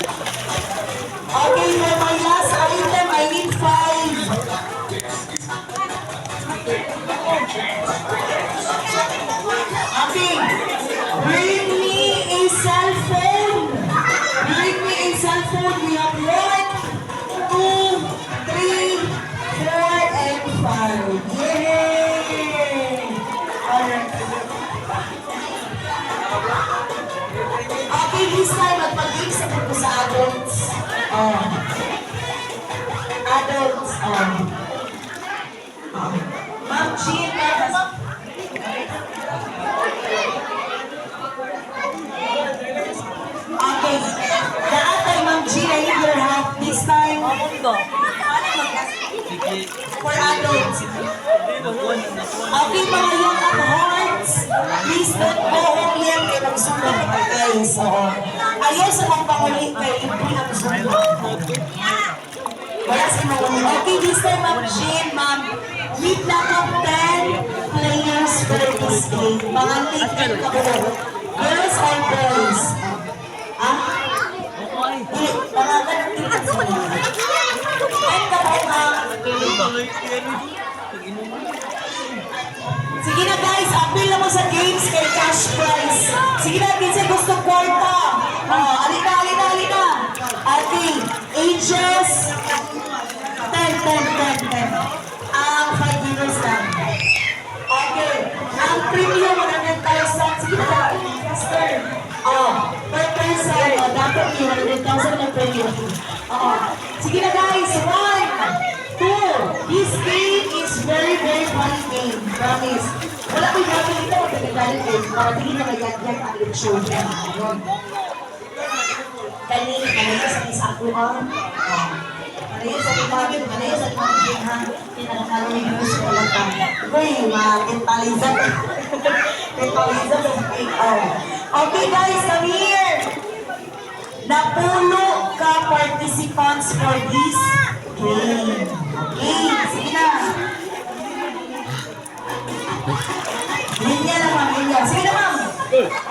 Okay, for my last item, I need 5. Okay, bring me a cell phone. Bring me a cell phone. We have 1, 2, 3, 4, and 5. Yay! Alright. Okay, this time, magpag-isa ko sa adults. Adults. Ma'am Jean, okay. Daatay, Ma'am Jean, I need your help. This time, for adults. Okay, mga young at hearts, please don't go home yan kay magsunod ka guys. Ayaw sa mga panguli kay libre ang sunod. Kaya sa mga okay, this time, Ma'am Jean, Ma'am, need lang of 10 players for this game. Mga late ka po. Girls or boys? Mga ganun din sila. Ay, kapag sige na guys, appeal na mo sa games kay cash prize. Sige na, kinsa gusto kwarta. Alika. Okay, ages 10. 5 years lang. Okay, ang premium 100,000. Sige na, faster. Per person, dapat yung 100,000 ng premium. Sige na guys, 1, 2. This game is very funny game. Promise. Wala ko yung gagawin ito. Pagkagalit eh. Tingin na magagyan ang show niya. Kanina sa isa ko ang kanina sa ipagin, kanina sa ipagin ha. Tinanong yung gusto ko lang ka. Uy, makintalizan. Kintalizan sa PR. Okay guys, come here. Napuno ka participants for this game. Okay, sige na. Linya lang ma'am, linya. Sige na ma'am.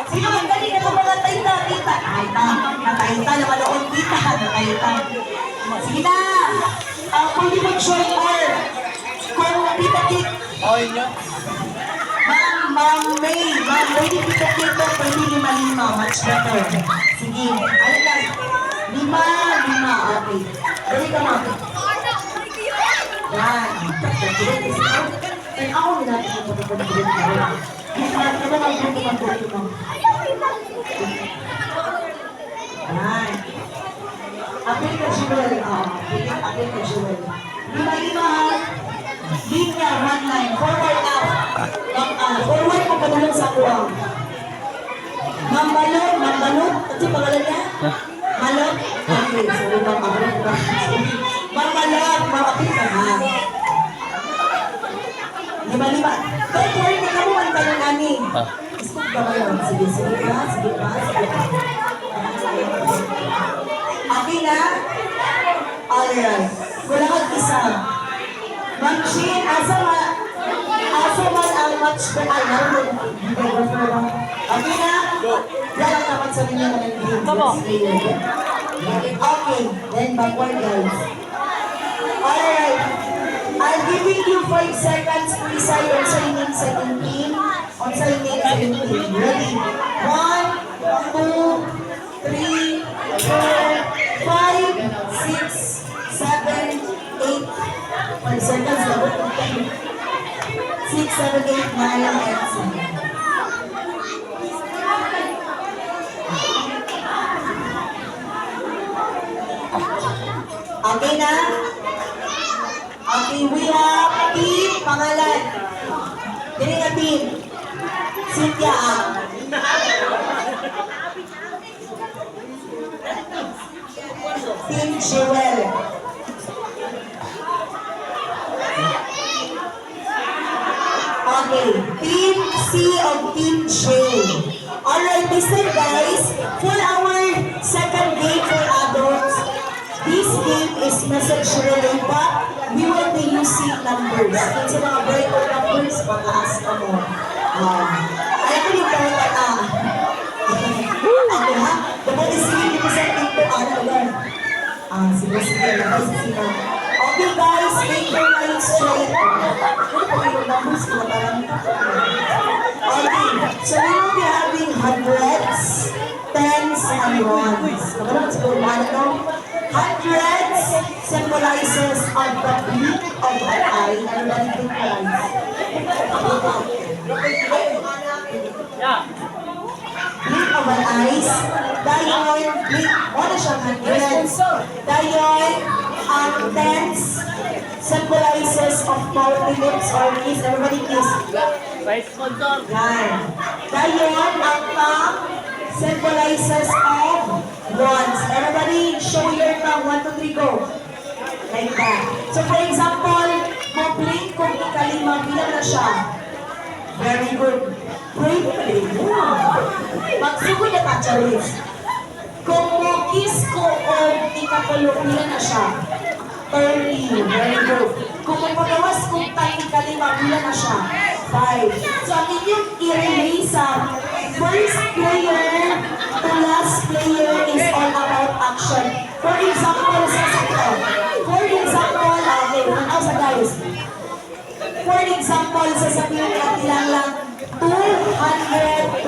Sige ma'am, galing na ito mga tayta. Natayta na manoon kita. Natayta. Sige na. Pwede mag-short or kung pita-kik. Ma'am May, pwede pita-kik o pwede 5-5. Much better. Sige. Ayun lang. 5. Okay. Dali ka ma'am. Yan. Ako nila ito po ito na. Ito na ito. Yan. Apil ka Jewel. Apil ka Jewel. 5. Linya, 1 line. Forward up. Forward mo kadulong sa kuwang. Mambalot. Ito yung pangalan niya? Malot? Okay. Sorry, Mambalot. Mapapil ka ha. 5. Don't worry, hindi ka mo ang tanong ani. Gusto ka ba yun? Sige pa. Okay na? Alright. Wala kang isa. Ma'am Jean, asa man ang match ba? Okay na? Wala naman sa ninyo na nag-game. Okay, then backward guys. Alright. I'm giving you 5 seconds to decide on sa inyong second team. Ready? 1, 2, 3, 4, 5, 6, 7, 8. 5 seconds. 6, 7, 8, 9, and 10. Okay na? Okay, we have team pangalan. Dili nga team. Cynthia Team Jewel. Okay, Team C of Team J. Alright, listen guys. For our second game for adults, this game is message relay, but we will be using numbers. Kasi mga breakout numbers, mataas ka mo. Ayaw ko yung breakout Okay ha? The body is 70% dito, Sige, sige. Okay guys, make your mind straight. Ano po yung numbers ko parang? Okay, so we will be having hundreds, tens, and ones. Kapag siguro ano? Hundreds symbolizes on the blink of an eye. Everybody think guys. Blink of an eyes. Dayon, blink, ano siyang hundreds. Dayon, tens symbolizes of multi-lips or kiss. Everybody kiss. Yan. Dayon, ang tongue symbolizes of ones. Everybody show your tongue. 1, 2, 3, go. Like that. So for example, mo-blink kung ikalima, bilang na siya. Very good. Pray. Magsugod na ka, Charis. Kung mo-kiss ko o ikapulo, bilang na siya. 30. Very good. Kung magpagawas kung ikalima, bilang na siya. 5. So ang inyong i-relay sa first player to last player is all about action. For example, guys. For example, sasabihin natin lang 222.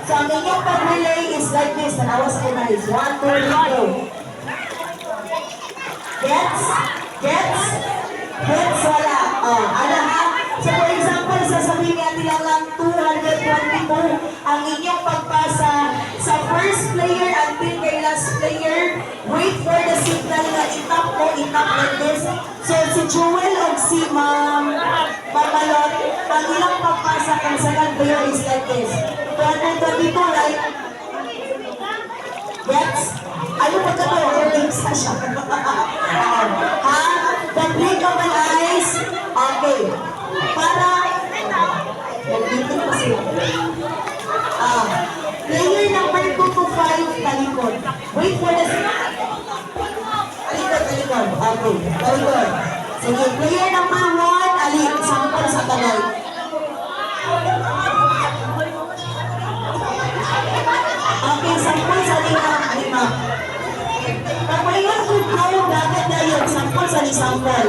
So ang inyong pag-relay is like this. Tanawas ko guys. 1, 2, 3, go. Gets? Gets? Gets? Wala. Ano ha? So for example, sasabihin natin lang 222. Ang inyong pagpasa sa first player until kay last player, wait for the signal na itap like this. So si Jewel o si Ma'am Mamalot, ang ilang pagpasa kung second player is like this. 222, right? Gets? Ano pa ka ba? Games na siya. Ha? The blink of an eyes. Okay. Para mag-bitin pa sila. Player number 2 to 5, talikod. Wait for the talikod. Okay, talikod. Sige, player number 1, alik. Sampal sa tagay. Okay, sampal sa lima. Papalingan ko go, dagat na yun. Sampal sa sampal.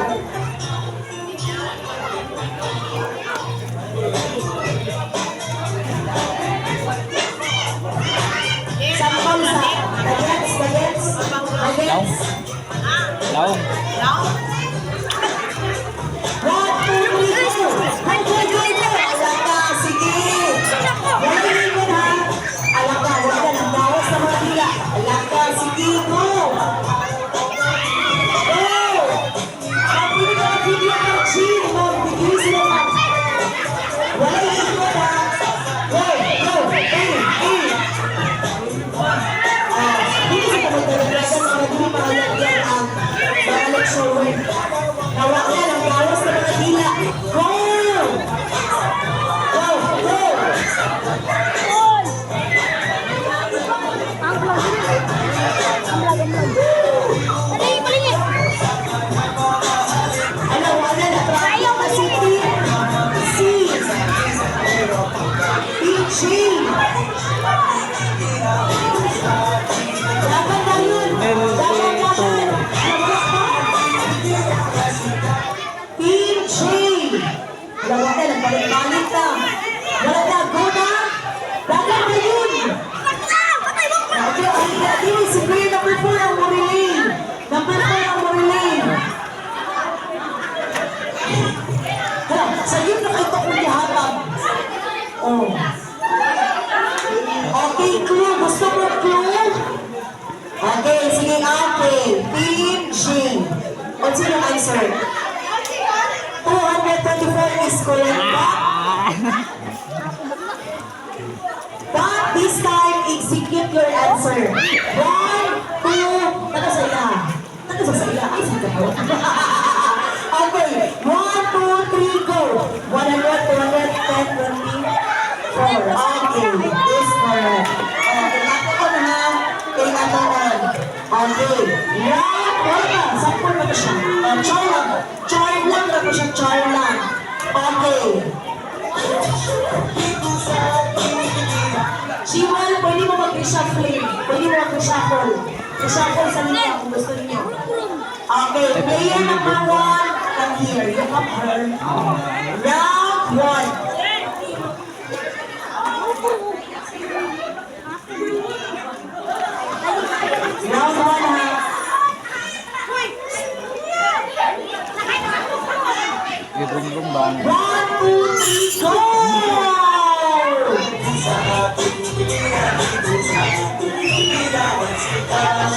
Sampal sa bagets. Laong. 1, 2, 3, go! Alaka, sige! Wala yun ha! Alaka, nang bawas sa mga dila. Alaka, sige, go! Go! Pagpili ka ng video ng chin, magbigay sila na. Wala yun ha! Go! Hindi sa pagdalagan sa mga dili para lagyan ang mga lecture. Tawag na ng bawas sa mga dila. Go! Ano, wala na. Ayaw ka si PG. Dapat na yun. PG. Wala ka, nagpalit-palit na. Wala ka, go na. Dapat na yun. Okay, ini si player number 4 ang Morilay. Number 4 ang Morilay. Sa yun na kayo kung lihatag. Oh. Okay, clue. Gusto mo clue? Okay, sige, okay. Team G. What's your answer? 224 is correct ba? But this time, execute your answer. 1, 2, taga sa iya. Ay, sige ka. Okay, 1, 2, 3, go. 100, 210, 24. Okay, is correct. Tingnan ko na ha. Tingnan ko na. Okay. Wala. Sampol ba ito siya? Char lang. Char lang na po siya. Char lang. Okay. Shimal, pwede mo mag-reshuffle. Pwede mo mag-reshuffle. I-shuffle sa ninyo kung gusto niyo. Okay, player number 1, come here. You have her. Round 1. Round 1 ha. Gidrong-drong ba? 1, 2, 3, go!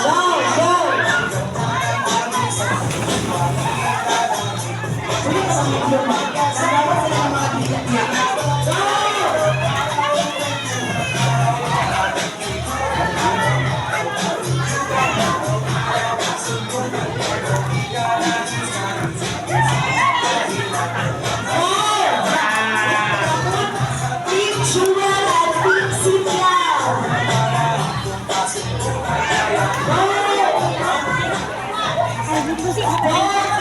Go, go! Sige ka sa medyo ba? Salamat sa mga bigat niya. Go! Team Jewel and Team Cynthia. Go! Go!